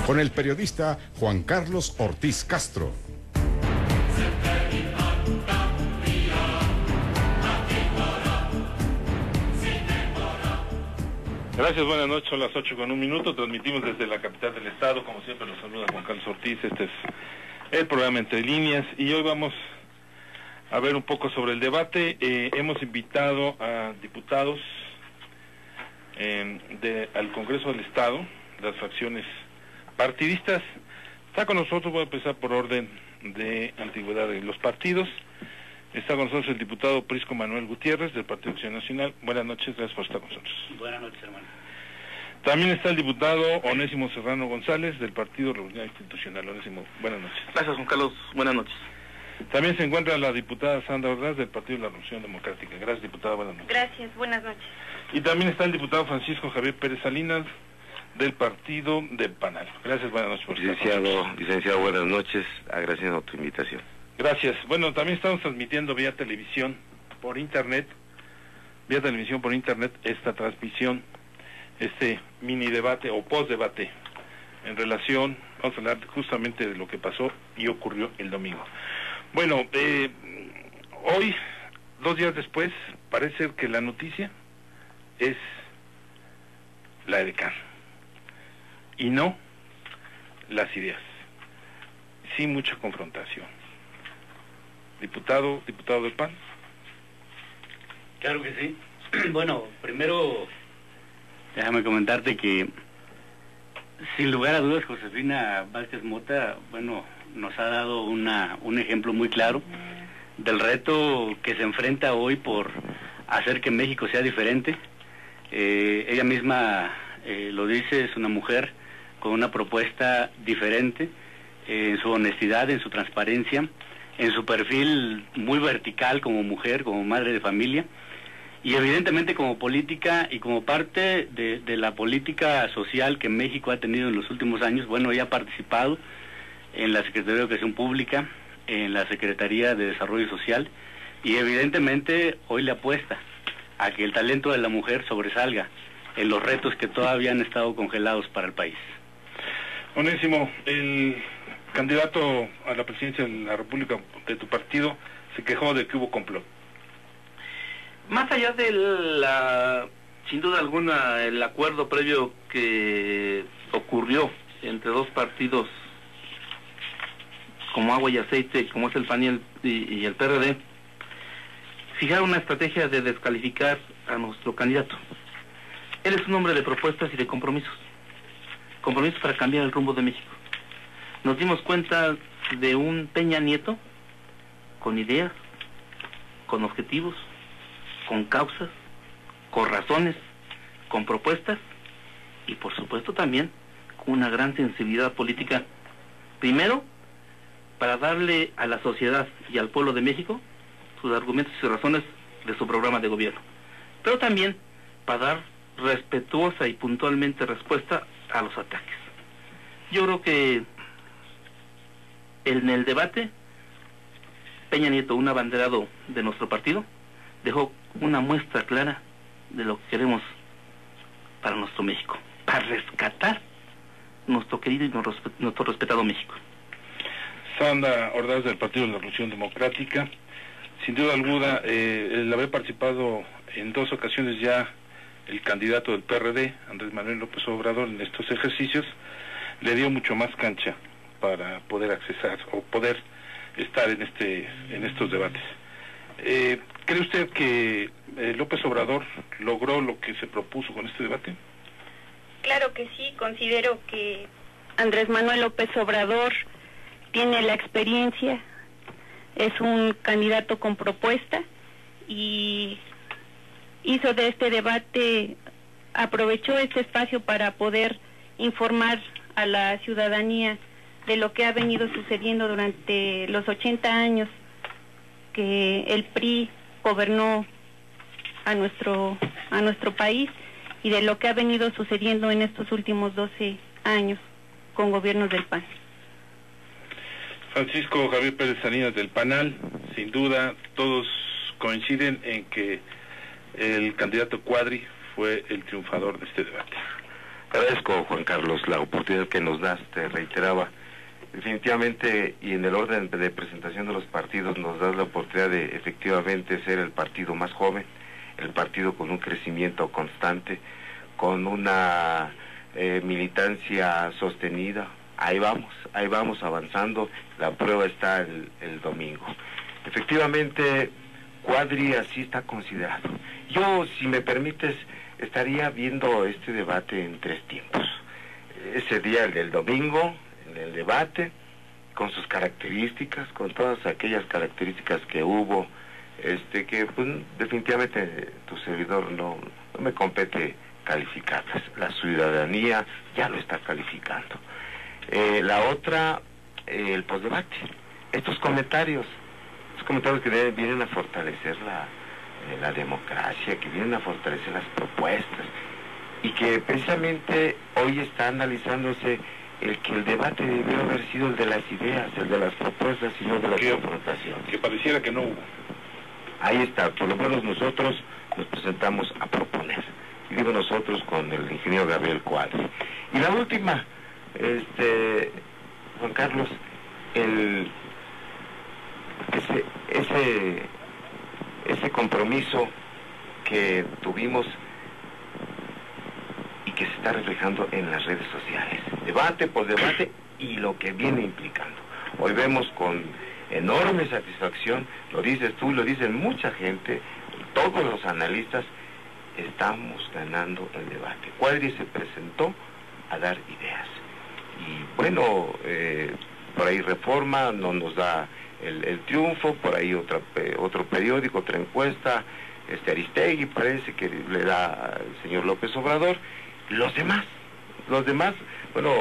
con el periodista Juan Carlos Ortiz Castro. Gracias, buenas noches, son las 8:01, transmitimos desde la capital del estado, como siempre los saluda Juan Carlos Ortiz, este es el programa Entre Líneas, y hoy vamos a ver un poco sobre el debate. Hemos invitado a diputados al Congreso del Estado, las fracciones partidistas. Está con nosotros, voy a empezar por orden de antigüedad de los partidos. Está con nosotros el diputado Prisco Manuel Gutiérrez, del Partido Acción Nacional. Buenas noches, gracias por estar con nosotros. Buenas noches, hermano. También está el diputado Onésimo Serrano González, del Partido Revolucionario Institucional. Onésimo, buenas noches. Gracias, Juan Carlos, buenas noches. También se encuentra la diputada Sandra Ordaz, del Partido de la Revolución Democrática. Gracias, diputada, buenas noches. Gracias, buenas noches. Y también está el diputado Francisco Javier Pérez Salinas, del Partido de Panal. Gracias, buenas noches por estar con nosotros. Licenciado, buenas noches, agradeciendo tu invitación. Gracias. Bueno, también estamos transmitiendo vía televisión por internet, esta transmisión, este mini debate o post debate en relación, vamos a hablar justamente de lo que pasó y ocurrió el domingo. Bueno, hoy, 2 días después, parece ser que la noticia es la EDECAN y no las ideas. Sí, mucha confrontación. Diputado del PAN. Claro que sí. Bueno, primero déjame comentarte que sin lugar a dudas Josefina Vázquez Mota, bueno, nos ha dado un ejemplo muy claro del reto que se enfrenta hoy por hacer que México sea diferente. Ella misma lo dice, es una mujer con una propuesta diferente en su honestidad, en su transparencia, en su perfil muy vertical como mujer, como madre de familia, y evidentemente como política y como parte de la política social que México ha tenido en los últimos años. Bueno, ella ha participado en la Secretaría de Educación Pública, en la Secretaría de Desarrollo Social, y evidentemente hoy le apuesta a que el talento de la mujer sobresalga en los retos que todavía han estado congelados para el país. Onésimo, el candidato a la presidencia de la República de tu partido se quejó de que hubo complot. Más allá de sin duda alguna, el acuerdo previo que ocurrió entre dos partidos como agua y aceite, como es el PAN y el PRD, fijar una estrategia de descalificar a nuestro candidato. Él es un hombre de propuestas y de compromisos para cambiar el rumbo de México. Nos dimos cuenta de un Peña Nieto con ideas, con objetivos, con causas, con razones, con propuestas y por supuesto también con una gran sensibilidad política. Primero, para darle a la sociedad y al pueblo de México sus argumentos y sus razones de su programa de gobierno, pero también para dar respetuosa y puntualmente respuesta a los ataques. Yo creo que en el debate, Peña Nieto, un abanderado de nuestro partido, dejó una muestra clara de lo que queremos para nuestro México, para rescatar nuestro querido y nuestro respetado México. Sandra Ordaz, del Partido de la Revolución Democrática. Sin duda alguna, el haber participado en 2 ocasiones ya el candidato del PRD, Andrés Manuel López Obrador, en estos ejercicios, le dio mucho más cancha para poder accesar o poder estar en estos debates. ¿Cree usted que López Obrador logró lo que se propuso con este debate? Claro que sí, considero que Andrés Manuel López Obrador tiene la experiencia, es un candidato con propuesta y hizo de este debate, aprovechó este espacio para poder informar a la ciudadanía de lo que ha venido sucediendo durante los 80 años que el PRI gobernó a nuestro país y de lo que ha venido sucediendo en estos últimos 12 años con gobiernos del PAN. Francisco Javier Pérez Salinas, del PANAL, sin duda todos coinciden en que el candidato Cuadri fue el triunfador de este debate. Te agradezco, Juan Carlos, la oportunidad que nos das. Te reiteraba, definitivamente, y en el orden de presentación de los partidos, nos das la oportunidad de efectivamente ser el partido más joven, el partido con un crecimiento constante, con una militancia sostenida. Ahí vamos avanzando. La prueba está el domingo. Efectivamente, Cuadri así está considerado. Yo, si me permites, estaría viendo este debate en 3 tiempos. Ese día, el del domingo, en el debate, con sus características, con todas aquellas características que hubo, que pues, definitivamente tu servidor no me compete calificarlas. La ciudadanía ya lo está calificando. La otra, el postdebate. Estos comentarios que vienen a fortalecer la democracia, que vienen a fortalecer las propuestas, y que precisamente hoy está analizándose el que el debate debió haber sido el de las ideas, el de las propuestas, y no de las confrontaciones. Que pareciera que no hubo. Ahí está, por lo menos nosotros nos presentamos a proponer. Y digo nosotros con el ingeniero Gabriel Cuadri. Y la última, Juan Carlos, ese compromiso que tuvimos y que se está reflejando en las redes sociales, debate por debate, y lo que viene implicando. Hoy vemos con enorme satisfacción, lo dices tú, lo dicen mucha gente, todos los analistas, estamos ganando el debate. Cuadri se presentó a dar ideas. Y bueno, por ahí Reforma no nos da el triunfo, por ahí otro periódico, otra encuesta, Aristegui parece que le da al señor López Obrador. Los demás, bueno,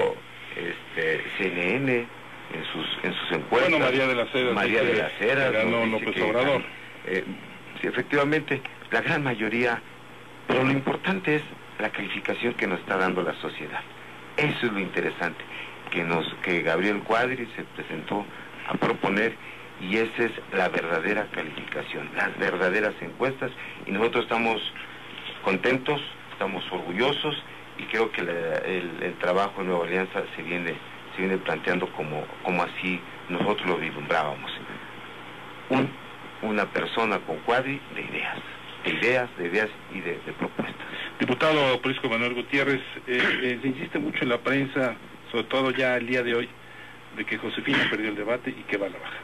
CNN en sus encuestas. Bueno, María de las Heras ganó López Obrador. Sí, efectivamente, la gran mayoría, pero lo importante es la calificación que nos está dando la sociedad. Eso es lo interesante, que Gabriel Cuadri se presentó a proponer, y esa es la verdadera calificación, las verdaderas encuestas, y nosotros estamos contentos, estamos orgullosos, y creo que el trabajo de Nueva Alianza se viene planteando como así nosotros lo vislumbrábamos. Una persona con Cuadri de ideas y de propuestas. Diputado Prisco Manuel Gutiérrez, se insiste mucho en la prensa, sobre todo ya el día de hoy, de que Josefina perdió el debate y que va a la baja.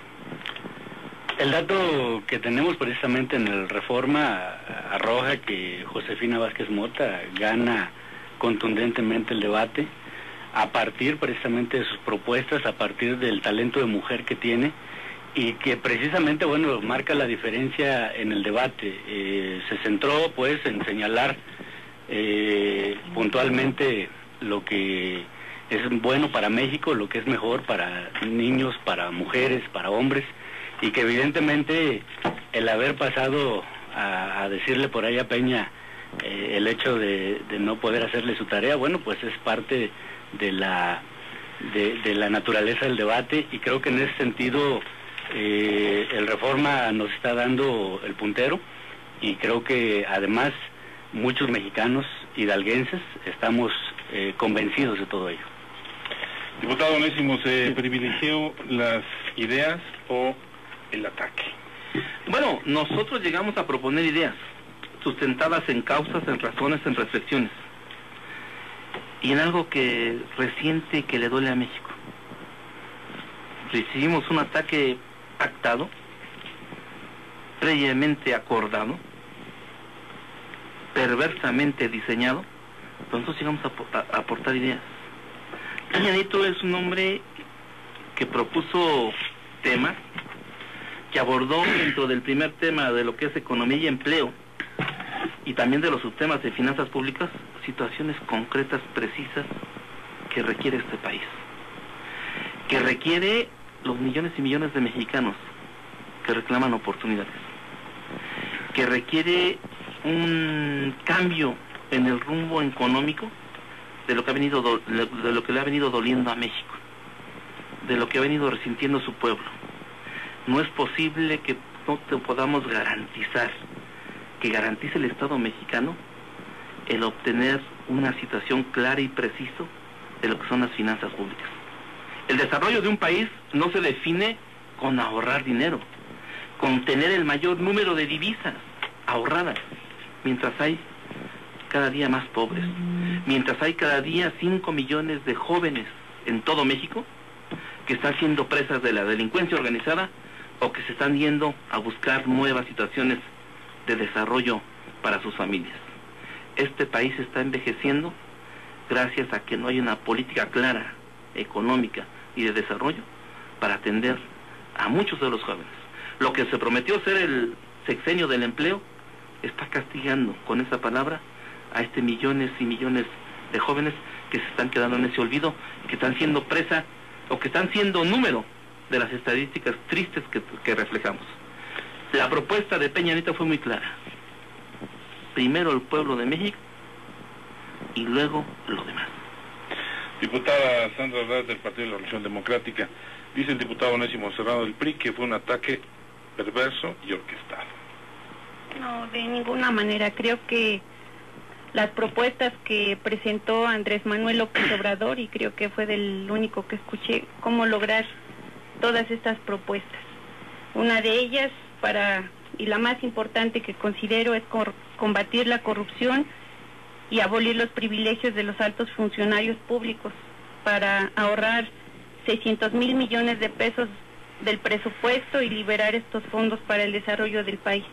El dato que tenemos precisamente en el Reforma arroja que Josefina Vázquez Mota gana contundentemente el debate a partir precisamente de sus propuestas, a partir del talento de mujer que tiene, y que precisamente, bueno, marca la diferencia en el debate. Se centró pues en señalar puntualmente lo que es bueno para México, lo que es mejor para niños, para mujeres, para hombres, y que evidentemente el haber pasado a decirle por ahí a Peña el hecho de no poder hacerle su tarea, bueno, pues es parte de la naturaleza del debate, y creo que en ese sentido el Reforma nos está dando el puntero, y creo que además muchos mexicanos hidalguenses estamos convencidos de todo ello. Diputado Onésimo, ¿se privilegió las ideas o el ataque? Bueno, nosotros llegamos a proponer ideas sustentadas en causas, en razones, en reflexiones, y en algo que reciente que le duele a México. Recibimos un ataque pactado, previamente acordado, perversamente diseñado, pero nosotros llegamos a aportar ideas. Peña Nieto es un hombre que propuso temas, que abordó dentro del primer tema de lo que es economía y empleo, y también de los subtemas de finanzas públicas, situaciones concretas, precisas, que requiere este país, que requiere los millones y millones de mexicanos que reclaman oportunidades, que requiere un cambio en el rumbo económico de lo que le ha venido doliendo a México, de lo que ha venido resintiendo su pueblo. No es posible que no te podamos garantizar, que garantice el Estado mexicano, el obtener una situación clara y precisa de lo que son las finanzas públicas. El desarrollo de un país no se define con ahorrar dinero, con tener el mayor número de divisas ahorradas, mientras hay cada día más pobres, mientras hay cada día 5 millones de jóvenes en todo México que están siendo presas de la delincuencia organizada o que se están yendo a buscar nuevas situaciones de desarrollo para sus familias. Este país está envejeciendo gracias a que no hay una política clara, económica y de desarrollo para atender a muchos de los jóvenes. Lo que se prometió ser el sexenio del empleo está castigando con esa palabra a millones y millones de jóvenes que se están quedando en ese olvido, que están siendo presa o que están siendo número de las estadísticas tristes que reflejamos. La propuesta de Peña Nieto fue muy clara. Primero el pueblo de México y luego lo demás. Diputada Sandra Ordaz del Partido de la Revolución Democrática, dice el diputado Onésimo Serrano del PRI que fue un ataque perverso y orquestado. No, de ninguna manera. Creo que las propuestas que presentó Andrés Manuel López Obrador, y creo que fue del único que escuché cómo lograr todas estas propuestas. Una de ellas, y la más importante que considero, es combatir la corrupción y abolir los privilegios de los altos funcionarios públicos para ahorrar 600,000 millones de pesos del presupuesto y liberar estos fondos para el desarrollo del país.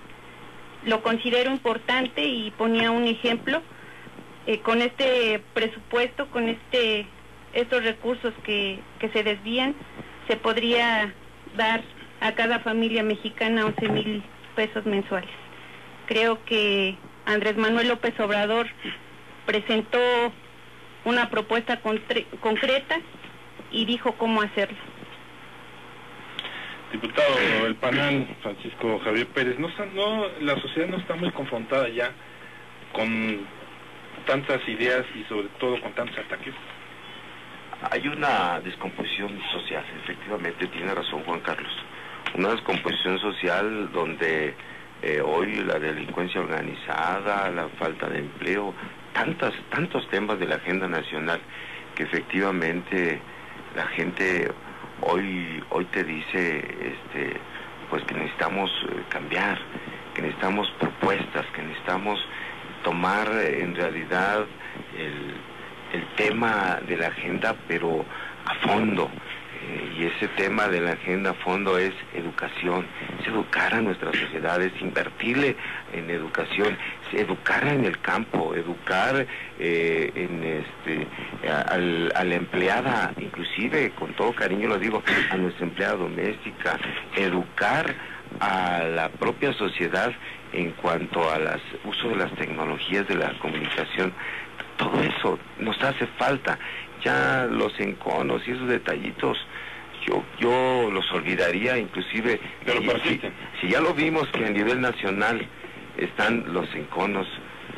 Lo considero importante y ponía un ejemplo. Con este presupuesto, con estos recursos que se desvían, se podría dar a cada familia mexicana 11,000 pesos mensuales. Creo que Andrés Manuel López Obrador presentó una propuesta concreta y dijo cómo hacerlo. Diputado, el panel Francisco Javier Pérez, la sociedad no está muy confrontada ya con tantas ideas y sobre todo con tantos ataques. Hay una descomposición social, efectivamente, tiene razón Juan Carlos. Una descomposición social donde hoy la delincuencia organizada, la falta de empleo, tantos temas de la agenda nacional que efectivamente la gente hoy te dice pues que necesitamos cambiar, que necesitamos propuestas, que necesitamos tomar en realidad el tema de la agenda, pero a fondo. Y ese tema de la agenda a fondo es educación, es educar a nuestras sociedades, invertirle en educación, educar en el campo, educar a la empleada, inclusive con todo cariño lo digo, a nuestra empleada doméstica, educar a la propia sociedad en cuanto al uso de las tecnologías de la comunicación. Todo eso nos hace falta. Ya los enconos y esos detallitos yo los olvidaría, inclusive si ya lo vimos que a nivel nacional están los enconos,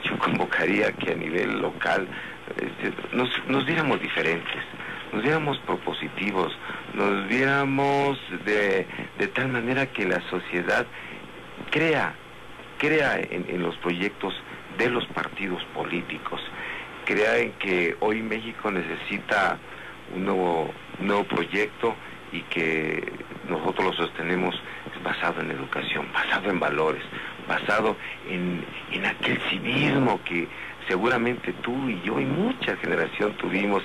yo convocaría que a nivel local nos viéramos diferentes, nos viéramos propositivos, nos viéramos de tal manera que la sociedad crea en los proyectos de los partidos políticos, crea en que hoy México necesita un nuevo proyecto y que nosotros lo sostenemos basado en educación, basado en valores, basado en aquel civismo que seguramente tú y yo y mucha generación tuvimos,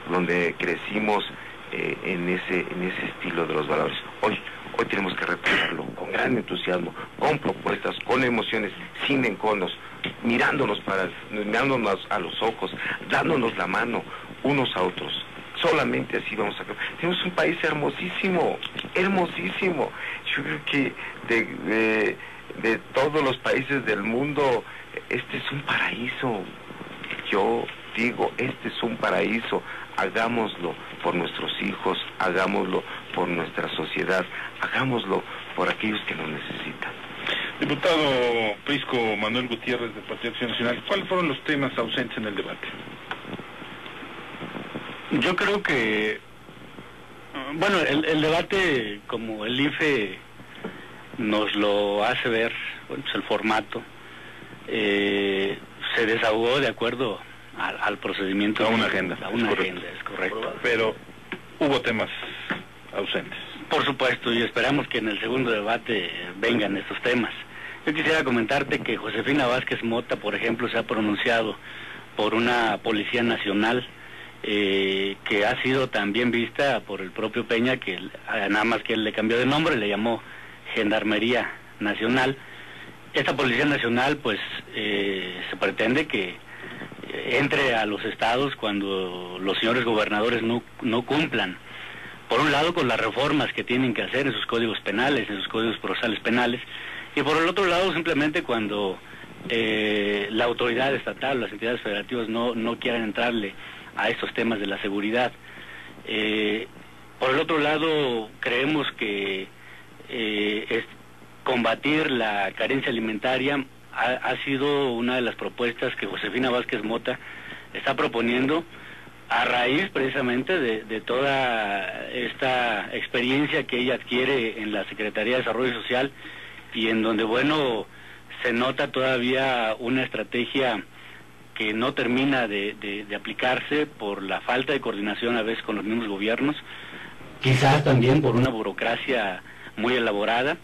donde crecimos en ese estilo de los valores. Hoy tenemos que retomarlo con gran entusiasmo, con propuestas, con emociones, sin enconos, mirándonos a los ojos, dándonos la mano unos a otros. Solamente así vamos a... Tenemos un país hermosísimo, hermosísimo. Yo creo que de todos los países del mundo, este es un paraíso. Yo digo, este es un paraíso. Hagámoslo por nuestros hijos, hagámoslo por nuestra sociedad, hagámoslo por aquellos que nos necesitan. Diputado Prisco Manuel Gutiérrez del Partido Acción Nacional, ¿cuáles fueron los temas ausentes en el debate? Yo creo que, bueno, el debate, como el IFE nos lo hace ver, bueno, pues el formato, se desahogó de acuerdo al procedimiento. A una agenda. A una agenda, es correcto. Pero hubo temas ausentes. Por supuesto, y esperamos que en el segundo debate vengan estos temas. Yo quisiera comentarte que Josefina Vázquez Mota, por ejemplo, se ha pronunciado por una Policía Nacional que ha sido también vista por el propio Peña, que nada más que él le cambió de nombre, le llamó Gendarmería Nacional. Esta Policía Nacional, pues, se pretende que entre a los estados cuando los señores gobernadores no cumplan, por un lado, con las reformas que tienen que hacer en sus códigos penales, en sus códigos procesales penales, y por el otro lado, simplemente cuando la autoridad estatal, las entidades federativas no quieran entrarle a estos temas de la seguridad. Por el otro lado, creemos que combatir la carencia alimentaria ha sido una de las propuestas que Josefina Vázquez Mota está proponiendo a raíz precisamente de toda esta experiencia que ella adquiere en la Secretaría de Desarrollo Social, y en donde, bueno, se nota todavía una estrategia que no termina de aplicarse por la falta de coordinación a veces con los mismos gobiernos, quizás también por una burocracia muy elaborada.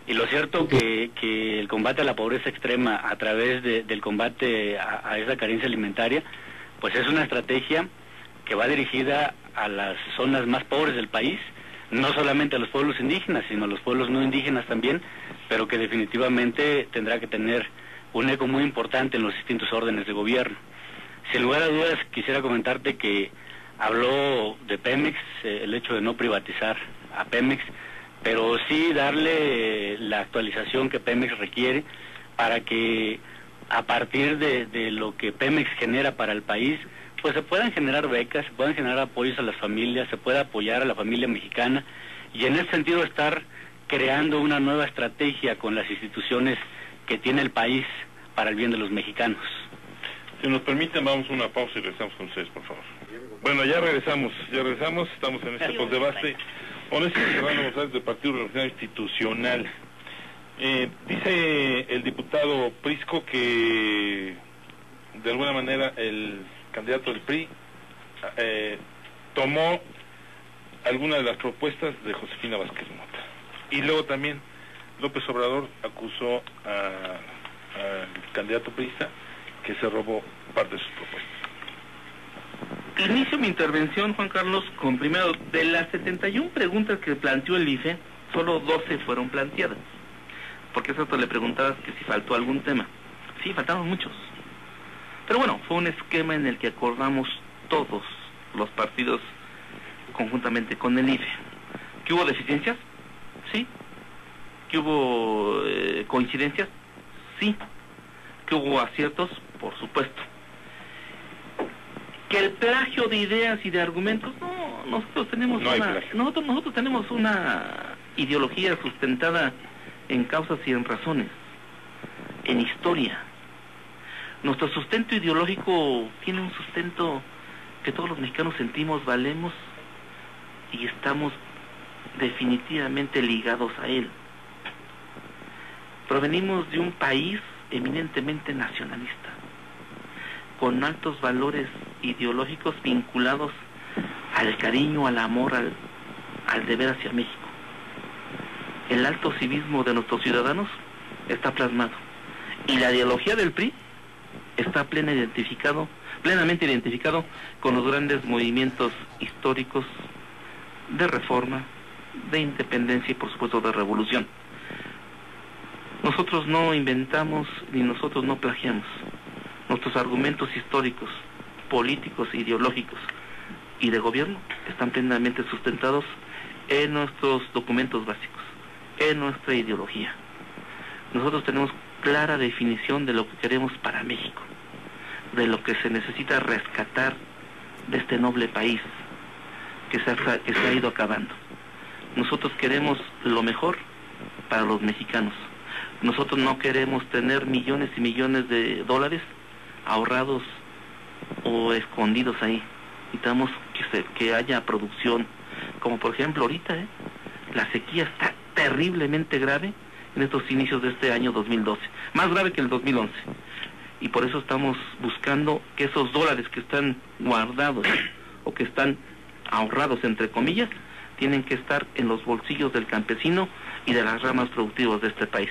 Y lo cierto que el combate a la pobreza extrema a través del combate a esa carencia alimentaria, pues es una estrategia que va dirigida a las zonas más pobres del país, no solamente a los pueblos indígenas, sino a los pueblos no indígenas también, pero que definitivamente tendrá que tener un eco muy importante en los distintos órdenes de gobierno. Sin lugar a dudas, quisiera comentarte que habló de Pemex, el hecho de no privatizar a Pemex, pero sí darle la actualización que Pemex requiere para que a partir de lo que Pemex genera para el país, pues se puedan generar becas, se puedan generar apoyos a las familias, se pueda apoyar a la familia mexicana, y en ese sentido estar creando una nueva estrategia con las instituciones que tiene el país para el bien de los mexicanos. Si nos permiten, vamos a una pausa y regresamos con ustedes, por favor. Bueno, ya regresamos, estamos en este postdebate. Honesto Serrano González, del Partido Revolucionario Institucional. Dice el diputado Prisco que de alguna manera el candidato del PRI tomó algunas de las propuestas de Josefina Vázquez Mota. Y luego también López Obrador acusó al candidato priista que se robó parte de sus propuestas. Inicio mi intervención, Juan Carlos, con primero, de las 71 preguntas que planteó el IFE, solo 12 fueron planteadas. Porque eso le preguntabas que si faltó algún tema. Sí, faltaron muchos. Pero bueno, fue un esquema en el que acordamos todos los partidos conjuntamente con el IFE. ¿Que hubo deficiencias? Sí. ¿Que hubo coincidencias? Sí. ¿Que hubo aciertos? Por supuesto. ¿Que el plagio de ideas y de argumentos? No, nosotros tenemos nosotros tenemos una ideología sustentada en causas y en razones, en historia. Nuestro sustento ideológico tiene un sustento que todos los mexicanos sentimos, valemos y estamos definitivamente ligados a él. Provenimos de un país eminentemente nacionalista, con altos valores ideológicos vinculados al cariño, al amor, al deber hacia México. El alto civismo de nuestros ciudadanos está plasmado, y la ideología del PRI está plenamente identificado con los grandes movimientos históricos de reforma, de independencia y por supuesto de revolución. Nosotros no inventamos ni nosotros no plagiamos. Nuestros argumentos históricos, políticos, ideológicos y de gobierno están plenamente sustentados en nuestros documentos básicos, en nuestra ideología. Nosotros tenemos clara definición de lo que queremos para México, de lo que se necesita rescatar de este noble país que se ha ido acabando. Nosotros queremos lo mejor para los mexicanos. Nosotros no queremos tener millones y millones de dólares ahorrados o escondidos ahí. Necesitamos que haya producción, como por ejemplo ahorita, la sequía está terriblemente grave en estos inicios de este año 2012, más grave que el 2011. y por eso estamos buscando que esos dólares que están guardados o que están ahorrados, entre comillas, tienen que estar en los bolsillos del campesino y de las ramas productivas de este país.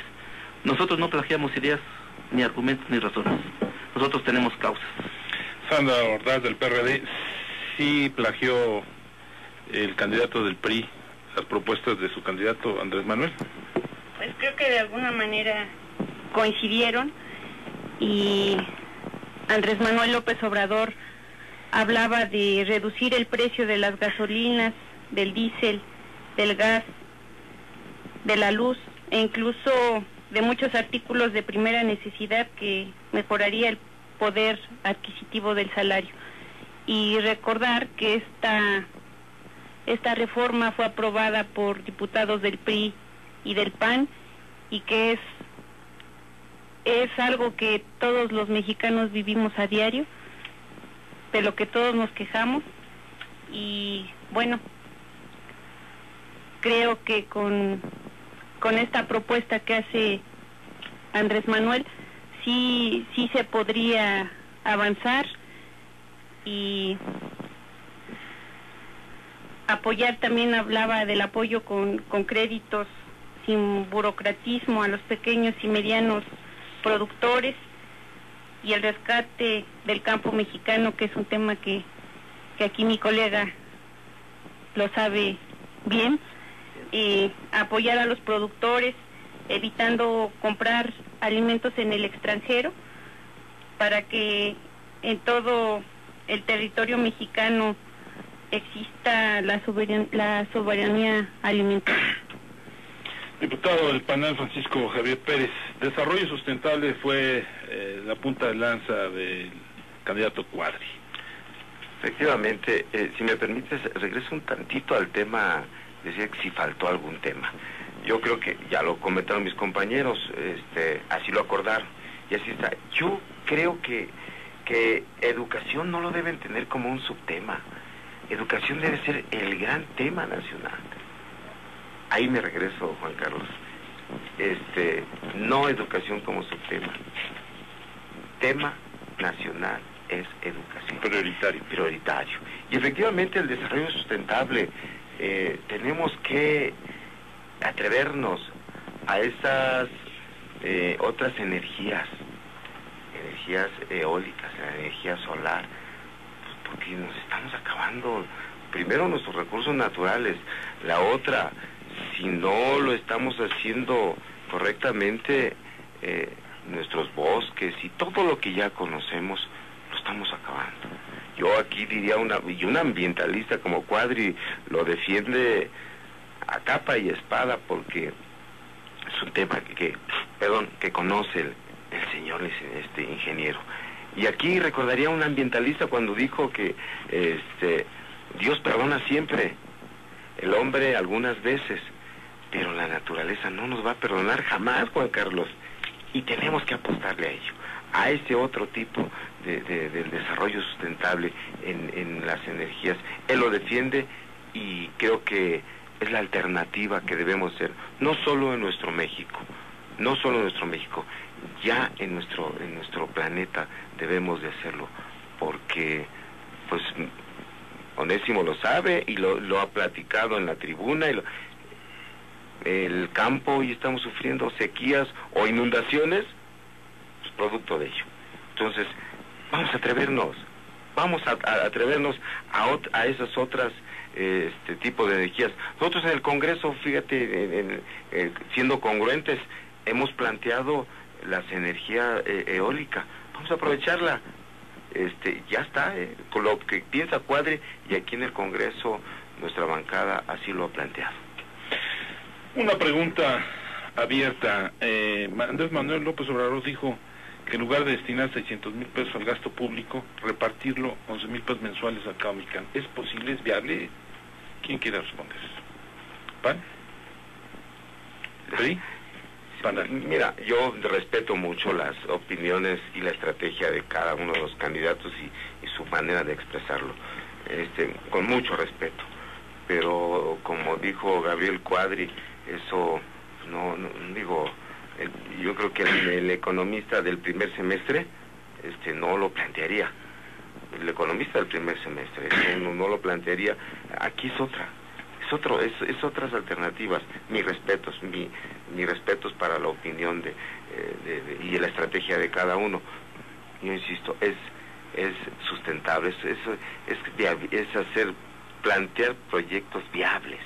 Nosotros no plagiamos ideas, ni argumentos, ni razones. Nosotros tenemos causas. Sandra Ordaz, del PRD, sí plagió el candidato del PRI las propuestas de su candidato Andrés Manuel. Pues creo que de alguna manera coincidieron, y Andrés Manuel López Obrador hablaba de reducir el precio de las gasolinas, del diésel, del gas, de la luz e incluso de muchos artículos de primera necesidad que mejoraría el poder adquisitivo del salario. Y recordar que esta reforma fue aprobada por diputados del PRI y del PAN, y que es algo que todos los mexicanos vivimos a diario, de lo que todos nos quejamos. Y bueno, creo que con esta propuesta que hace Andrés Manuel sí se podría avanzar y apoyar. También hablaba del apoyo con créditos sin burocratismo a los pequeños y medianos productores, y el rescate del campo mexicano, que es un tema que aquí mi colega lo sabe bien. Apoyar a los productores, evitando comprar alimentos en el extranjero, para que en todo el territorio mexicano exista la soberanía alimentaria. Diputado del panel, Francisco Javier Pérez, desarrollo sustentable fue la punta de lanza del candidato Cuadri. Efectivamente, si me permites, regreso un tantito al tema. Decía que si faltó algún tema. Yo creo que ya lo comentaron mis compañeros, así lo acordaron, y así está. Yo creo que educación no lo deben tener como un subtema. Educación debe ser el gran tema nacional. Ahí me regreso, Juan Carlos. No educación como subtema. Tema nacional es educación. Prioritario. Y efectivamente el desarrollo sustentable, tenemos que atrevernos a esas otras energías eólicas, energía solar, pues porque nos estamos acabando primero nuestros recursos naturales. La otra, si no lo estamos haciendo correctamente, nuestros bosques y todo lo que ya conocemos, lo estamos acabando. Yo aquí diría, un ambientalista como Cuadri lo defiende a capa y espada, porque es un tema que conoce el señor ingeniero. Y aquí recordaría a un ambientalista cuando dijo que Dios perdona siempre, el hombre algunas veces, pero la naturaleza no nos va a perdonar jamás, Juan Carlos, y tenemos que apostarle a ello, a ese otro tipo del desarrollo sustentable en las energías. Él lo defiende y creo que es la alternativa que debemos ser, no solo en nuestro México, ya en nuestro planeta debemos de hacerlo, porque pues Onésimo lo sabe y lo ha platicado en la tribuna, el campo, hoy estamos sufriendo sequías o inundaciones, pues producto de ello. Entonces, vamos a atrevernos a esas otras tipo de energías. Nosotros en el Congreso, fíjate, siendo congruentes, hemos planteado las energías eólica. Vamos a aprovecharla. Ya está, con lo que piensa Cuadri, y aquí en el Congreso nuestra bancada así lo ha planteado. Una pregunta abierta. Andrés Manuel López Obrador dijo que en lugar de destinar 600,000 pesos al gasto público, repartirlo 11,000 pesos mensuales a cada mexicano. ¿Es posible? ¿Es viable? ¿Quién quiere responder? ¿PAN? ¿Sí? Mira, yo respeto mucho las opiniones y la estrategia de cada uno de los candidatos y su manera de expresarlo, con mucho respeto. Pero como dijo Gabriel Cuadri, eso no digo, yo creo que el economista del primer semestre no lo plantearía. El economista del primer semestre no lo plantearía. Aquí es otras alternativas. Mis respetos para la opinión y la estrategia de cada uno. Yo insisto, es sustentable, plantear proyectos viables.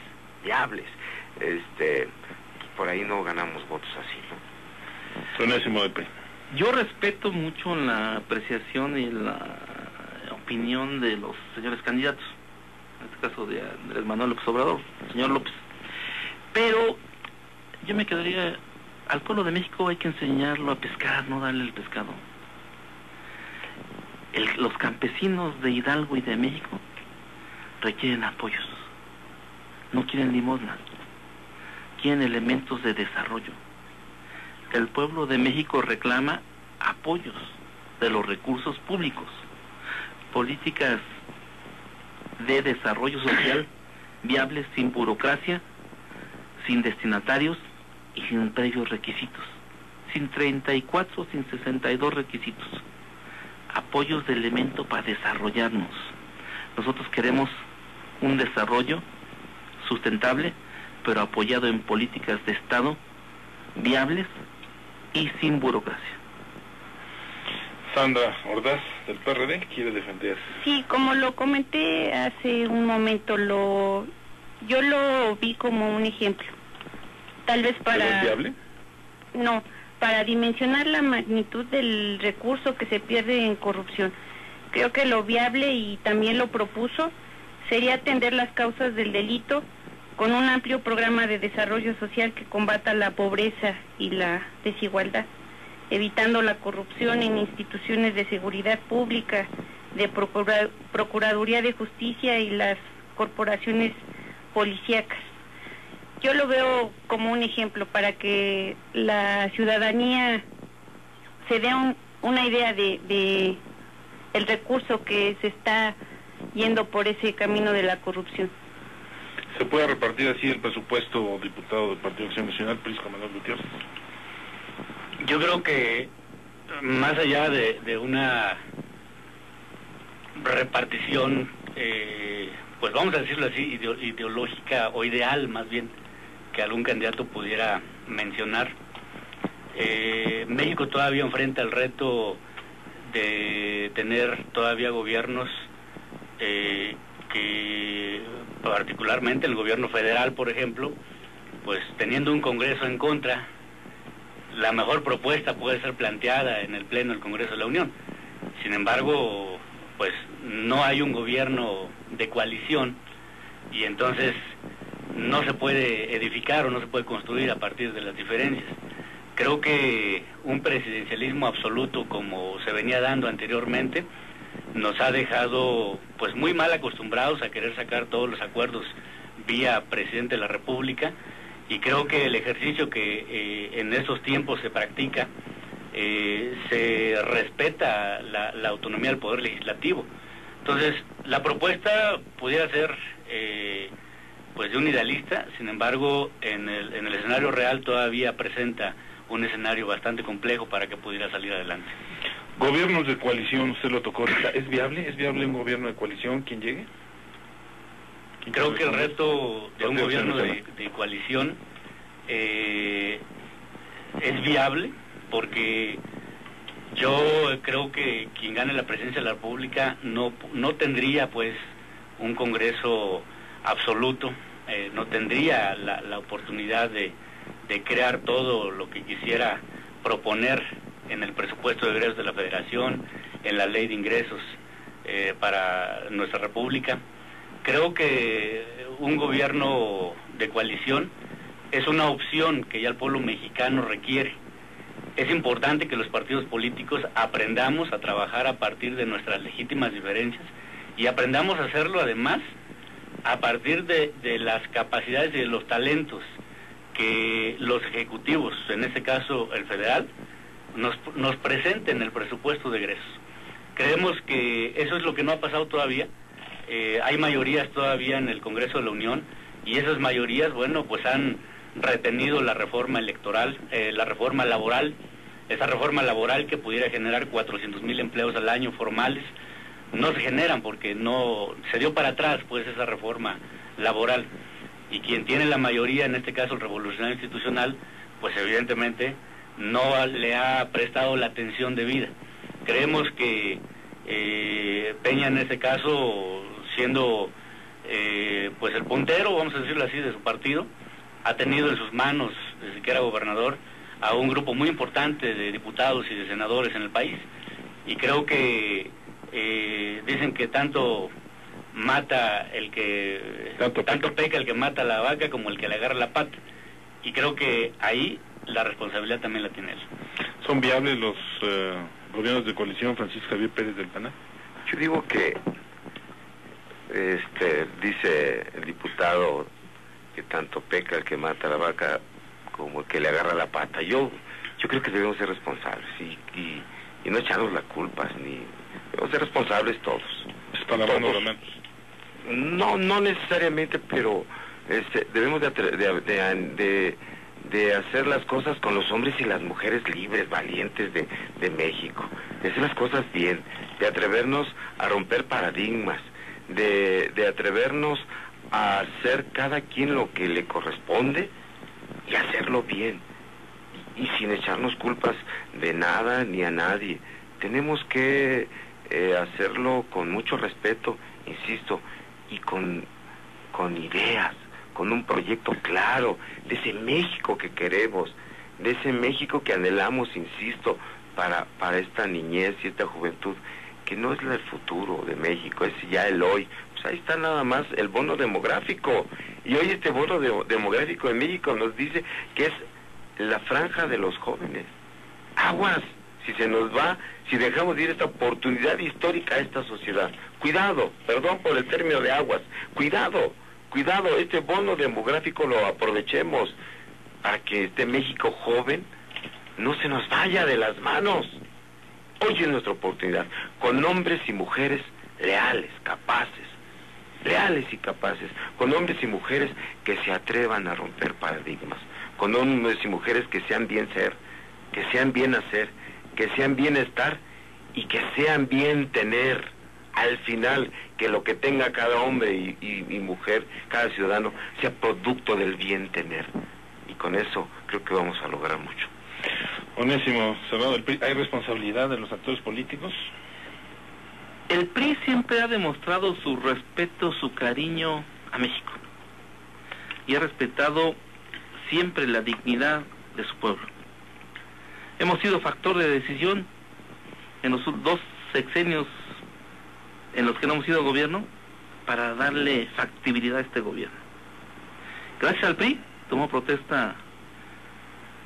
Por ahí no ganamos votos así, ¿no? Sonésimo de P. Yo respeto mucho la apreciación y la opinión de los señores candidatos, en este caso de Andrés Manuel López Obrador, señor López. Pero yo me quedaría, al pueblo de México hay que enseñarlo a pescar, no darle el pescado. Los campesinos de Hidalgo y de México requieren apoyos, no quieren limosna, quieren elementos de desarrollo. El pueblo de México reclama apoyos de los recursos públicos, políticas de desarrollo social viables, sin burocracia, sin destinatarios y sin previos requisitos, sin 34, sin 62 requisitos, apoyos de elemento para desarrollarnos. Nosotros queremos un desarrollo sustentable, pero apoyado en políticas de Estado viables y sin burocracia. Sandra Ordaz, del PRD, quiere defender. Sí, como lo comenté hace un momento, yo lo vi como un ejemplo. Tal vez para... ¿Es viable? No, para dimensionar la magnitud del recurso que se pierde en corrupción. Creo que lo viable, y también lo propuso, sería atender las causas del delito con un amplio programa de desarrollo social que combata la pobreza y la desigualdad, evitando la corrupción en instituciones de seguridad pública, de Procuraduría de Justicia y las corporaciones policíacas. Yo lo veo como un ejemplo para que la ciudadanía se dé una idea de el recurso que se está yendo por ese camino de la corrupción. ¿Se puede repartir así el presupuesto, diputado del Partido Acción Nacional, Prisco Manuel Gutiérrez? Yo creo que más allá de una repartición, pues vamos a decirlo así, ideológica o ideal más bien, que algún candidato pudiera mencionar, México todavía enfrenta el reto de tener todavía gobiernos que particularmente el gobierno federal, por ejemplo, pues teniendo un Congreso en contra, la mejor propuesta puede ser planteada en el Pleno del Congreso de la Unión. Sin embargo, pues no hay un gobierno de coalición y entonces no se puede edificar o no se puede construir a partir de las diferencias. Creo que un presidencialismo absoluto como se venía dando anteriormente nos ha dejado pues muy mal acostumbrados a querer sacar todos los acuerdos vía presidente de la República, y creo que el ejercicio que en estos tiempos se practica, se respeta la autonomía del Poder Legislativo. Entonces, la propuesta pudiera ser pues de un idealista, sin embargo, en el escenario real todavía presenta un escenario bastante complejo para que pudiera salir adelante. Gobiernos de coalición, usted lo tocó ahorita, ¿es viable? ¿Es viable un gobierno de coalición quien llegue? Creo que el reto de un gobierno de coalición es viable, porque yo creo que quien gane la presidencia de la República no tendría pues un Congreso absoluto, no tendría la oportunidad de crear todo lo que quisiera proponer en el presupuesto de egresos de la Federación, en la ley de ingresos para nuestra República. Creo que un gobierno de coalición es una opción que ya el pueblo mexicano requiere. Es importante que los partidos políticos aprendamos a trabajar a partir de nuestras legítimas diferencias y aprendamos a hacerlo además a partir de las capacidades y de los talentos que los ejecutivos, en este caso el federal, nos presenten el presupuesto de egresos. Creemos que eso es lo que no ha pasado todavía. Hay mayorías todavía en el Congreso de la Unión y esas mayorías, bueno, pues han retenido la reforma electoral, la reforma laboral, esa reforma laboral que pudiera generar 400,000 empleos al año formales, no se generan porque no se dio para atrás pues esa reforma laboral, y quien tiene la mayoría, en este caso el Revolucionario Institucional, pues evidentemente no le ha prestado la atención debida. Creemos que Peña, en este caso, siendo pues el puntero, vamos a decirlo así, de su partido, ha tenido en sus manos, desde que era gobernador, a un grupo muy importante de diputados y de senadores en el país, y creo que dicen que tanto mata el que tanto peca el que mata la vaca como el que le agarra la pata, y creo que ahí la responsabilidad también la tiene él. ¿Son viables los gobiernos de coalición, Francisco Javier Pérez del PAN? Yo digo que dice el diputado que tanto peca el que mata la vaca como el que le agarra la pata. Yo creo que debemos ser responsables y no echarnos las culpas, debemos ser responsables todos. ¿Es para la mano de menos? No necesariamente, pero debemos de hacer las cosas con los hombres y las mujeres libres, valientes de México, de hacer las cosas bien, de atrevernos a romper paradigmas, de atrevernos a hacer cada quien lo que le corresponde y hacerlo bien, y sin echarnos culpas de nada ni a nadie. Tenemos que hacerlo con mucho respeto, insisto, y con ideas, con un proyecto claro de ese México que queremos, de ese México que anhelamos, insisto, para esta niñez y esta juventud, que no es el futuro de México, es ya el hoy. Pues ahí está nada más el bono demográfico, y hoy este bono demográfico de México nos dice que es la franja de los jóvenes. Aguas, si se nos va, si dejamos de ir esta oportunidad histórica a esta sociedad. Cuidado, perdón por el término de aguas, cuidado, este bono demográfico lo aprovechemos para que este México joven no se nos vaya de las manos. Hoy es nuestra oportunidad, con hombres y mujeres leales y capaces, con hombres y mujeres que se atrevan a romper paradigmas, con hombres y mujeres que sean bien ser, que sean bien hacer, que sean bien estar y que sean bien tener. Al final, que lo que tenga cada hombre y mujer, cada ciudadano, sea producto del bien tener. Y con eso creo que vamos a lograr mucho. Onésimo Cerrado, ¿hay responsabilidad de los actores políticos? El PRI siempre ha demostrado su respeto, su cariño a México, y ha respetado siempre la dignidad de su pueblo. Hemos sido factor de decisión en los 2 sexenios en los que no hemos sido gobierno para darle factibilidad a este gobierno. Gracias al PRI tomó protesta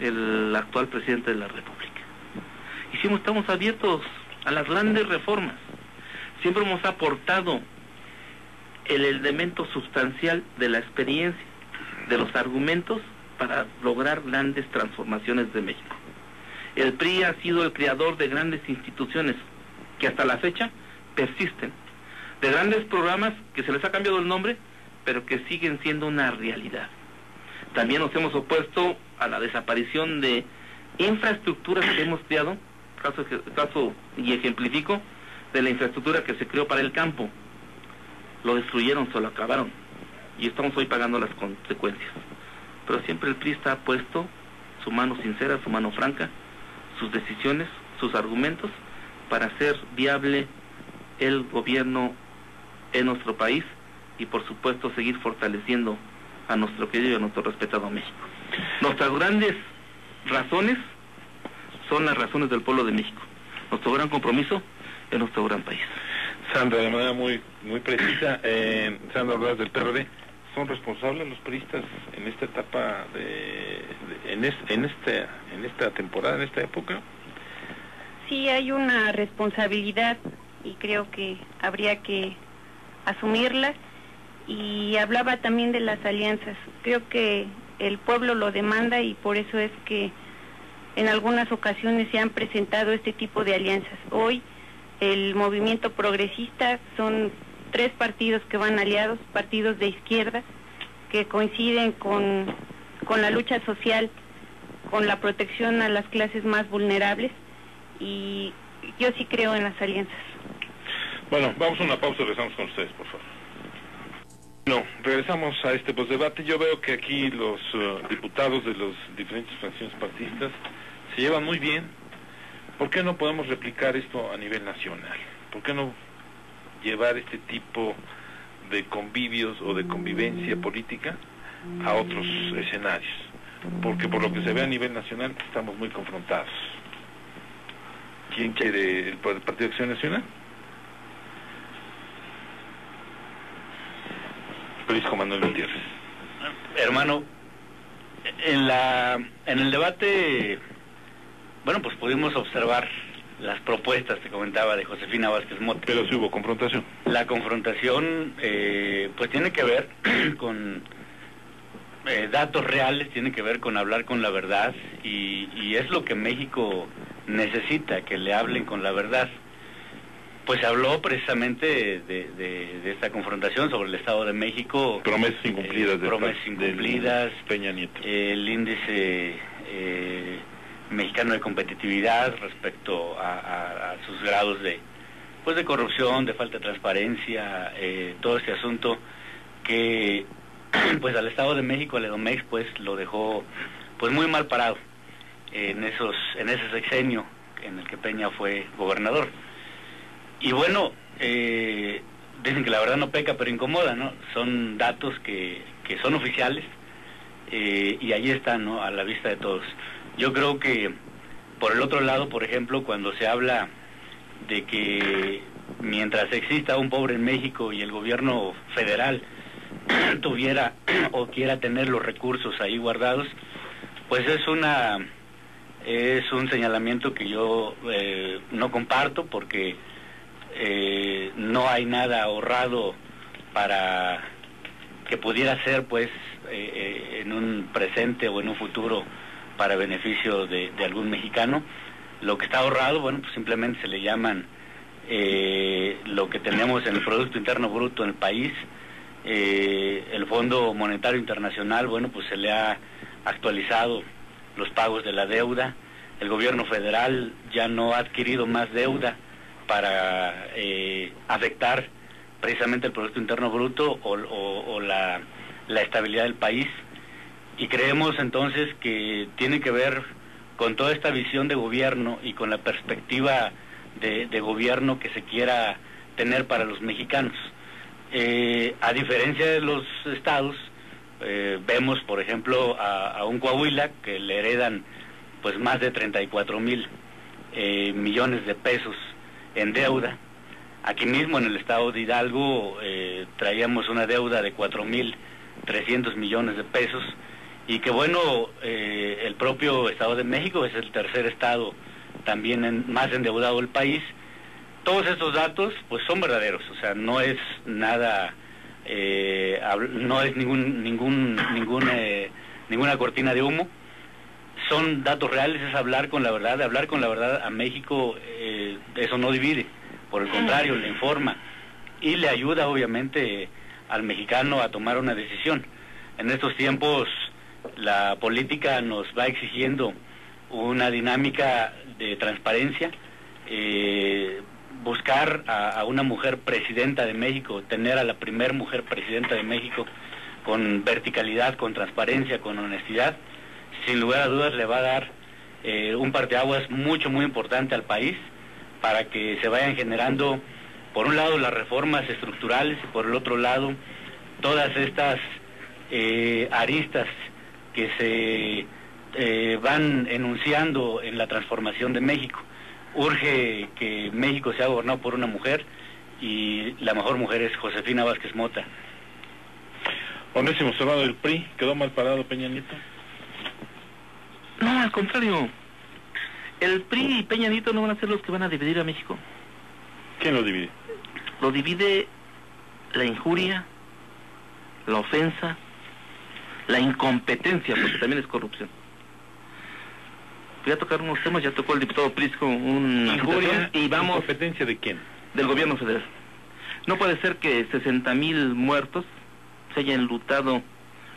el actual presidente de la República. Estamos abiertos a las grandes reformas. Siempre hemos aportado el elemento sustancial de la experiencia, de los argumentos para lograr grandes transformaciones de México. El PRI ha sido el creador de grandes instituciones que hasta la fecha persisten, de grandes programas que se les ha cambiado el nombre, pero que siguen siendo una realidad. También nos hemos opuesto a la desaparición de infraestructuras que hemos creado, caso y ejemplifico, de la infraestructura que se creó para el campo. Lo destruyeron, se lo acabaron, y estamos hoy pagando las consecuencias. Pero siempre el PRI ha puesto su mano sincera, su mano franca, sus decisiones, sus argumentos, para hacer viable el gobierno en nuestro país y por supuesto seguir fortaleciendo a nuestro querido y a nuestro respetado México. Nuestras grandes razones son las razones del pueblo de México. Nuestro gran compromiso es nuestro gran país. Sandra, de manera muy precisa, Sandra Ordaz del PRD, ¿son responsables los priistas en esta etapa, en esta temporada, en esta época? Sí, hay una responsabilidad y creo que habría que asumirla, y hablaba también de las alianzas. Creo que el pueblo lo demanda y por eso es que en algunas ocasiones se han presentado este tipo de alianzas. Hoy el movimiento progresista son 3 partidos que van aliados, partidos de izquierda, que coinciden con la lucha social con la protección a las clases más vulnerables, y yo sí creo en las alianzas. Bueno, vamos a una pausa y regresamos con ustedes, por favor. No, regresamos a este postdebate. Yo veo que aquí los diputados de las diferentes fracciones partidistas se llevan muy bien. ¿Por qué no podemos replicar esto a nivel nacional? ¿Por qué no llevar este tipo de convivios o de convivencia política a otros escenarios? Porque por lo que se ve a nivel nacional estamos muy confrontados. ¿Quién quiere el Partido de Acción Nacional? Francisco Manuel Gutiérrez. Hermano, en el debate, bueno, pues pudimos observar las propuestas que comentaba de Josefina Vázquez Mota. Pero sí hubo confrontación. La confrontación, pues tiene que ver con datos reales, tiene que ver con hablar con la verdad, y es lo que México necesita, que le hablen con la verdad. Pues habló precisamente de esta confrontación sobre el Estado de México. Promesas incumplidas. Promesas incumplidas. Peña Nieto. El índice mexicano de competitividad respecto a sus grados de corrupción, de falta de transparencia, todo este asunto que pues al Estado de México, al Edomex, pues lo dejó pues muy mal parado en ese sexenio en el que Peña fue gobernador. Y bueno, dicen que la verdad no peca pero incomoda, ¿no? Son datos que son oficiales, y ahí están, ¿no?, a la vista de todos. Yo creo que por el otro lado, por ejemplo, cuando se habla de que mientras exista un pobre en México y el gobierno federal tuviera o quiera tener los recursos ahí guardados, pues es un señalamiento que yo no comparto, porque no hay nada ahorrado para que pudiera ser pues en un presente o en un futuro para beneficio de algún mexicano. Lo que está ahorrado, bueno, pues simplemente se le llaman lo que tenemos en el Producto Interno Bruto en el país. El Fondo Monetario Internacional, bueno, pues se le ha actualizado los pagos de la deuda. El gobierno federal ya no ha adquirido más deuda para afectar precisamente el Producto Interno Bruto o la estabilidad del país. Y creemos entonces que tiene que ver con toda esta visión de gobierno y con la perspectiva de gobierno que se quiera tener para los mexicanos. A diferencia de los estados, vemos por ejemplo a un Coahuila que le heredan pues más de 34,000 millones de pesos en deuda. Aquí mismo en el estado de Hidalgo traíamos una deuda de 4,300 millones de pesos, y que bueno, el propio Estado de México es el tercer estado también más endeudado del país. Todos estos datos pues son verdaderos, o sea, no es nada, no es ninguna cortina de humo. Son datos reales, es hablar con la verdad. De hablar con la verdad a México, eso no divide, por el contrario, le informa y le ayuda obviamente al mexicano a tomar una decisión. En estos tiempos la política nos va exigiendo una dinámica de transparencia, buscar a una mujer presidenta de México, tener a la primer mujer presidenta de México con verticalidad, con transparencia, con honestidad, sin lugar a dudas le va a dar un parteaguas muy importante al país, para que se vayan generando, por un lado, las reformas estructurales y por el otro lado todas estas aristas que se van enunciando en la transformación de México. Urge que México sea gobernado por una mujer, y la mejor mujer es Josefina Vázquez Mota. Onésimo Serrano del PRI, ¿quedó mal parado Peña Nieto? No, al contrario. El PRI y Peña Nieto no van a ser los que van a dividir a México. ¿Quién lo divide? Lo divide la injuria, la ofensa, la incompetencia, porque también es corrupción. Voy a tocar unos temas, ya tocó el diputado Prisco una injuria y vamos... ¿Competencia de quién? Del gobierno federal. No puede ser que 60,000 muertos se hayan enlutado,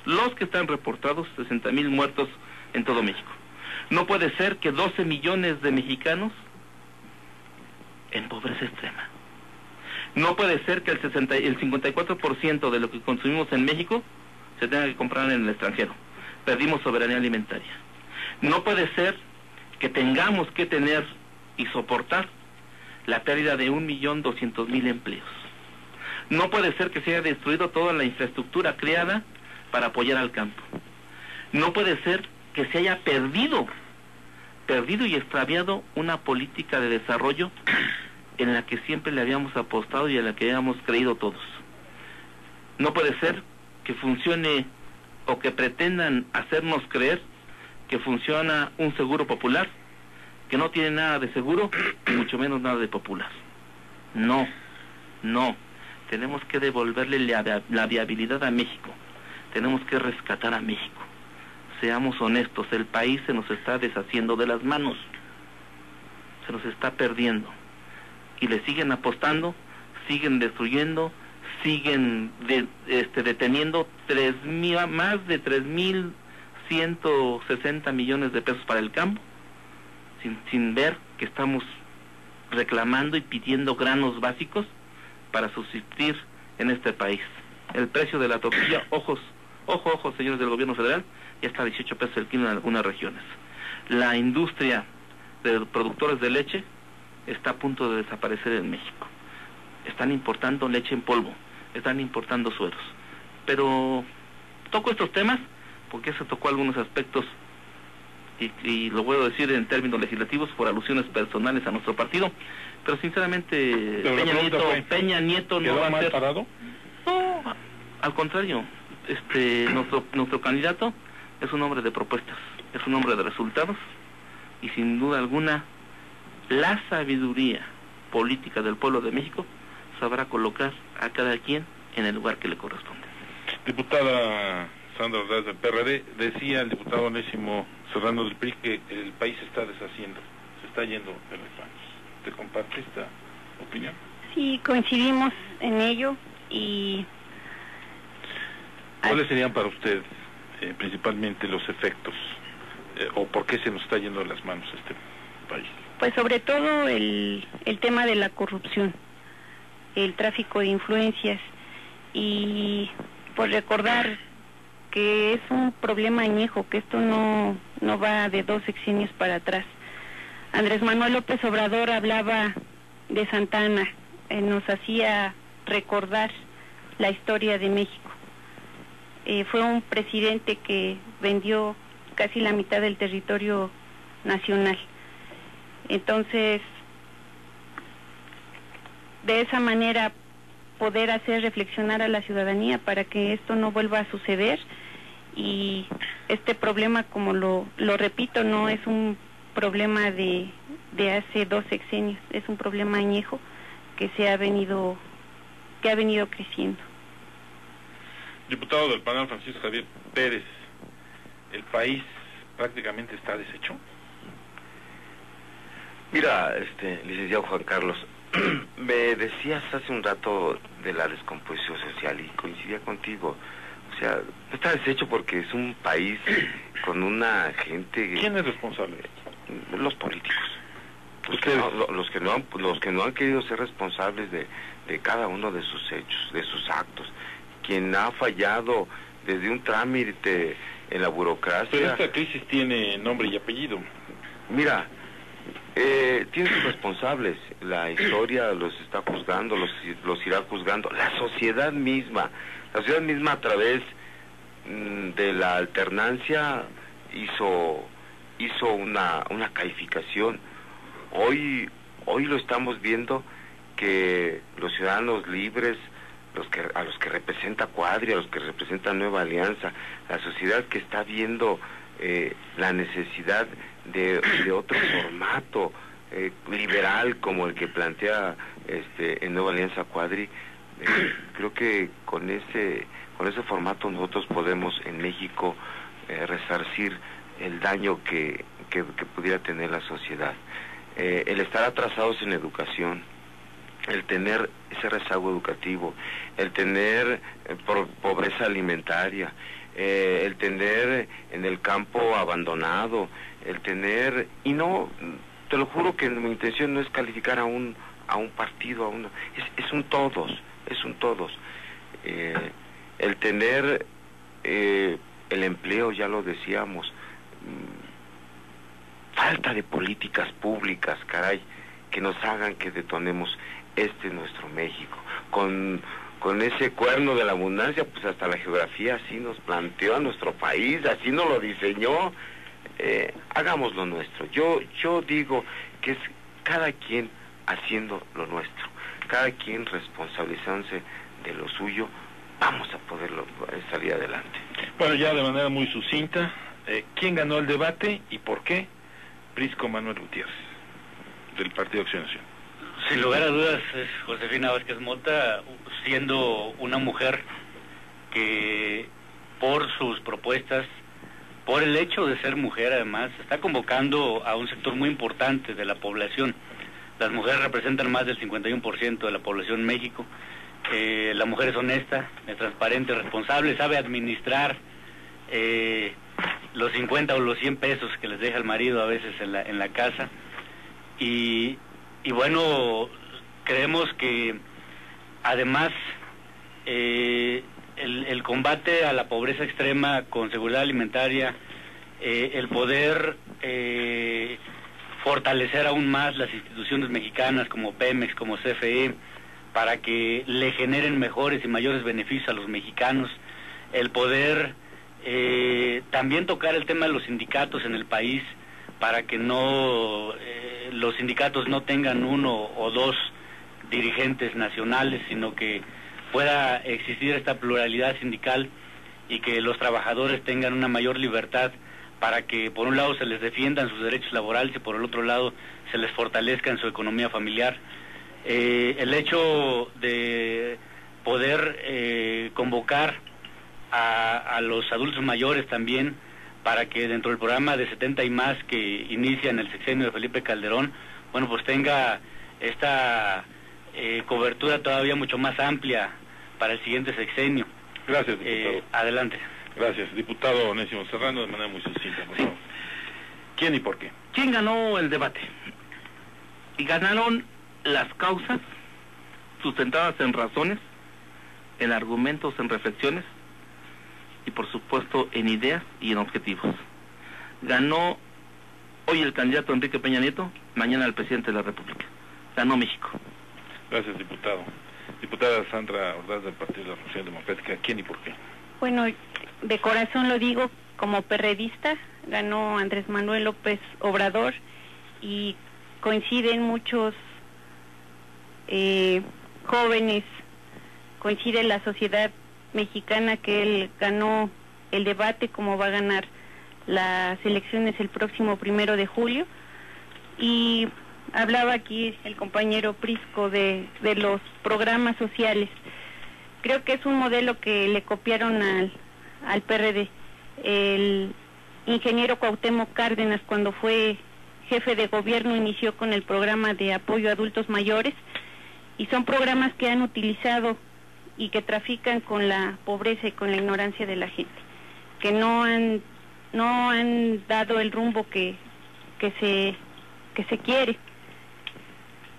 los que están reportados, 60,000 muertos en todo México. No puede ser que 12 millones de mexicanos en pobreza extrema. No puede ser que el 54% de lo que consumimos en México se tenga que comprar en el extranjero. Perdimos soberanía alimentaria. No puede ser que tengamos que tener y soportar la pérdida de 1.200.000 empleos. No puede ser que se haya destruido toda la infraestructura creada para apoyar al campo. No puede ser que se haya perdido y extraviado una política de desarrollo en la que siempre le habíamos apostado y en la que habíamos creído todos. No puede ser que funcione o que pretendan hacernos creer que funciona un seguro popular, que no tiene nada de seguro, y mucho menos nada de popular. No. Tenemos que devolverle la viabilidad a México. Tenemos que rescatar a México. Seamos honestos, el país se nos está deshaciendo de las manos. Se nos está perdiendo. Y le siguen apostando, siguen destruyendo, siguen deteniendo más de 3.160 millones de pesos para el campo, sin ver que estamos reclamando y pidiendo granos básicos para subsistir en este país. El precio de la tortilla, ojo, señores del gobierno federal, ya está a 18 pesos el kilo en algunas regiones. La industria de productores de leche está a punto de desaparecer en México. Están importando leche en polvo, están importando sueros. Pero toco estos temas porque se tocó algunos aspectos y lo puedo decir en términos legislativos por alusiones personales a nuestro partido, pero sinceramente Peña Nieto no va a ser parado. No, al contrario, nuestro candidato es un hombre de propuestas, es un hombre de resultados, y sin duda alguna la sabiduría política del pueblo de México sabrá colocar a cada quien en el lugar que le corresponde. Diputada Sandra Ordaz del PRD, decía el diputado Onésimo Serrano del PRI que el país se está deshaciendo, se está yendo de las manos. ¿Te comparte esta opinión? Sí, coincidimos en ello. Y ¿cuáles serían para usted principalmente los efectos o por qué se nos está yendo de las manos este país? Pues sobre todo el tema de la corrupción, el tráfico de influencias, y pues recordar que es un problema añejo, que esto no va de 2 sexenios para atrás. Andrés Manuel López Obrador hablaba de Santa Anna, nos hacía recordar la historia de México. Fue un presidente que vendió casi la mitad del territorio nacional. Entonces, de esa manera poder hacer reflexionar a la ciudadanía para que esto no vuelva a suceder, y este problema, como lo repito, no es un problema de hace 2 sexenios, es un problema añejo que ha venido creciendo. Diputado del panel Francisco Javier Pérez, ¿el país prácticamente está deshecho? Mira, licenciado Juan Carlos, me decías hace un rato de la descomposición social y coincidía contigo. O sea, está deshecho porque es un país con una gente... ¿Quién es responsable? Los políticos. Los que no han querido ser responsables de cada uno de sus hechos, de sus actos. Quien ha fallado desde un trámite en la burocracia... Pero esta crisis tiene nombre y apellido. Mira, tiene sus responsables. La historia los está juzgando, los irá juzgando. La sociedad misma a través de la alternancia hizo una calificación. Hoy lo estamos viendo que los ciudadanos libres, a los que representa Cuadri, a los que representa Nueva Alianza, la sociedad que está viendo la necesidad de otro formato liberal como el que plantea en Nueva Alianza Cuadri, creo que con ese formato nosotros podemos en México resarcir el daño que pudiera tener la sociedad. El estar atrasados en educación, el tener ese rezago educativo, el tener pobreza alimentaria, el tener en el campo abandonado, el tener, y no, te lo juro que mi intención no es calificar a un partido, es un todos, el tener el empleo, ya lo decíamos, falta de políticas públicas, caray, que nos hagan que detonemos nuestro México, con ese cuerno de la abundancia, pues hasta la geografía así nos planteó a nuestro país, así nos lo diseñó. Hagamos lo nuestro. Yo digo que es cada quien haciendo lo nuestro, cada quien responsabilizándose de lo suyo, vamos a poderlo salir adelante. Bueno, ya de manera muy sucinta, ¿quién ganó el debate y por qué? Prisco Manuel Gutiérrez, del Partido Acción Nacional. Sin lugar a dudas es Josefina Vázquez Mota, siendo una mujer que por sus propuestas, por el hecho de ser mujer además, está convocando a un sector muy importante de la población. Las mujeres representan más del 51% de la población en México. La mujer es honesta, es transparente, responsable, sabe administrar los 50 o los 100 pesos que les deja el marido a veces en la casa. Y bueno, creemos que además el combate a la pobreza extrema con seguridad alimentaria, el poder fortalecer aún más las instituciones mexicanas como Pemex, como CFE, para que le generen mejores y mayores beneficios a los mexicanos, el poder también tocar el tema de los sindicatos en el país, para que no los sindicatos no tengan uno o dos dirigentes nacionales, sino que pueda existir esta pluralidad sindical y que los trabajadores tengan una mayor libertad para que por un lado se les defiendan sus derechos laborales y por el otro lado se les fortalezca en su economía familiar. El hecho de poder convocar a los adultos mayores también, para que dentro del programa de 70 y más que inicia en el sexenio de Felipe Calderón, bueno, pues tenga esta cobertura todavía mucho más amplia para el siguiente sexenio. Gracias, diputado. Adelante. Gracias, diputado Onésimo Serrano, de manera muy sucinta, por favor. ¿Quién y por qué? ¿Quién ganó el debate? Y ganaron las causas sustentadas en razones, en argumentos, en reflexiones y por supuesto en ideas y en objetivos. Ganó hoy el candidato Enrique Peña Nieto, mañana el presidente de la República. Ganó México. Gracias, diputado. Diputada Sandra Ordaz, del Partido de la Revolución Democrática, ¿quién y por qué? Bueno, de corazón lo digo, como perredista, ganó Andrés Manuel López Obrador y coinciden muchos jóvenes, coincide la sociedad mexicana que él ganó el debate, como va a ganar las elecciones el próximo 1 de julio. Y hablaba aquí el compañero Prisco de los programas sociales. Creo que es un modelo que le copiaron al PRD. El ingeniero Cuauhtémoc Cárdenas, cuando fue jefe de gobierno, inició con el programa de apoyo a adultos mayores, y son programas que han utilizado y que trafican con la pobreza y con la ignorancia de la gente, que no han dado el rumbo que se quiere.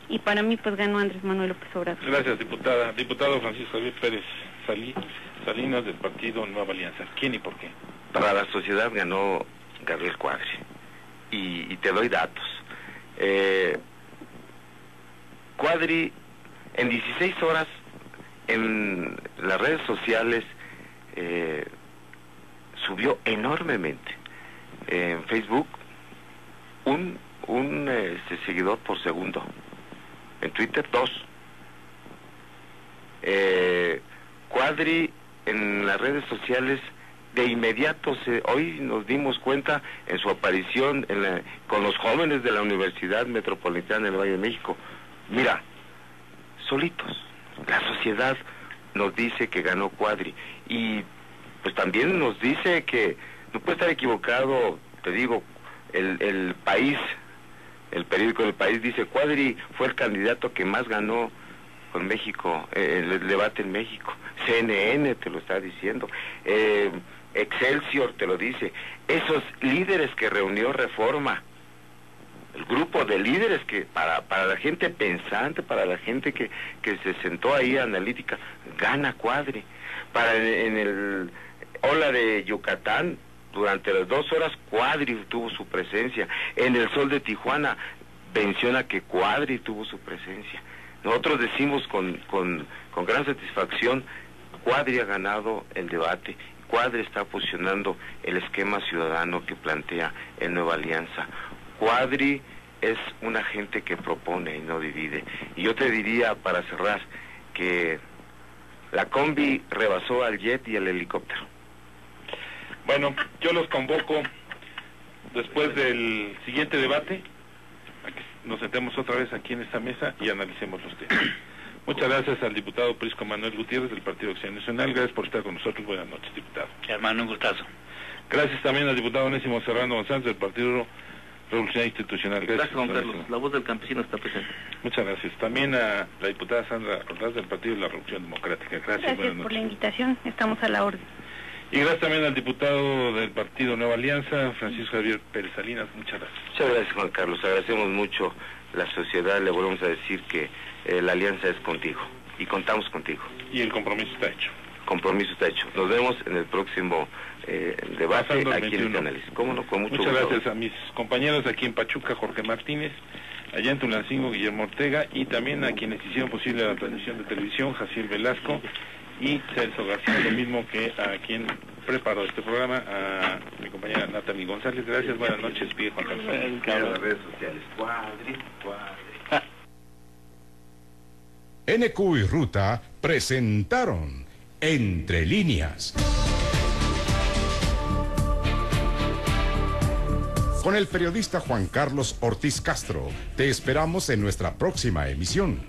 Y para mí pues ganó Andrés Manuel López Obrador. Gracias, diputada. Diputado Francisco Javier Pérez Salinas, del Partido Nueva Alianza, ¿quién y por qué? Para la sociedad ganó Gabriel Cuadri, y te doy datos. Cuadri en 16 horas en las redes sociales subió enormemente. En Facebook un seguidor por segundo, en Twitter 2. Cuadri en las redes sociales de inmediato, hoy nos dimos cuenta en su aparición con los jóvenes de la Universidad Metropolitana del Valle de México. Mira, solitos. La sociedad nos dice que ganó Cuadri, y pues también nos dice que no puede estar equivocado. Te digo, el País, el periódico del País dice: Cuadri fue el candidato que más ganó con México, el debate en México. CNN te lo está diciendo. Excelsior te lo dice, esos líderes que reunió Reforma, el grupo de líderes que para la gente pensante, para la gente que se sentó ahí analítica, gana Cuadri. En el Ola de Yucatán, durante las 2 horas, Cuadri tuvo su presencia. En el Sol de Tijuana, menciona que Cuadri tuvo su presencia. Nosotros decimos con gran satisfacción, Cuadri ha ganado el debate. Cuadri está posicionando el esquema ciudadano que plantea el Nueva Alianza. Cuadri es una gente que propone y no divide. Y yo te diría, para cerrar, que la combi rebasó al jet y al helicóptero. Bueno, yo los convoco después del siguiente debate a que nos sentemos otra vez aquí en esta mesa y analicemos los temas. Muchas gracias al diputado Prisco Manuel Gutiérrez del Partido Acción Nacional. Gracias por estar con nosotros. Buenas noches, diputado. Hermano, un gustazo. Gracias también al diputado Onésimo Serrano González del Partido Revolucionario Institucional. Gracias, Juan Carlos. La voz del campesino está presente. Muchas gracias. También a la diputada Sandra Ordaz del Partido de la Revolución Democrática. Gracias por la invitación. Estamos a la orden. Y gracias también al diputado del Partido Nueva Alianza, Francisco Javier Pérez Salinas. Muchas gracias. Muchas gracias, Juan Carlos. Agradecemos mucho la sociedad. Le volvemos a decir que la alianza es contigo y contamos contigo. Y el compromiso está hecho. Compromiso está hecho. Nos vemos en el próximo debate aquí en el canal. ¿Cómo no? Con mucho gusto. Muchas gracias a mis compañeros aquí en Pachuca, Jorge Martínez, allá en Tulancingo, Guillermo Ortega, y también a quienes hicieron posible la transmisión de televisión, Jaciel Velasco y Celso García, lo mismo que a quien preparó este programa, a mi compañera Natalie González. Gracias, buenas noches, pide Juan Carlos. En las redes sociales. Cuadri. NQ y Ruta presentaron Entre Líneas. Con el periodista Juan Carlos Ortiz Castro, te esperamos en nuestra próxima emisión.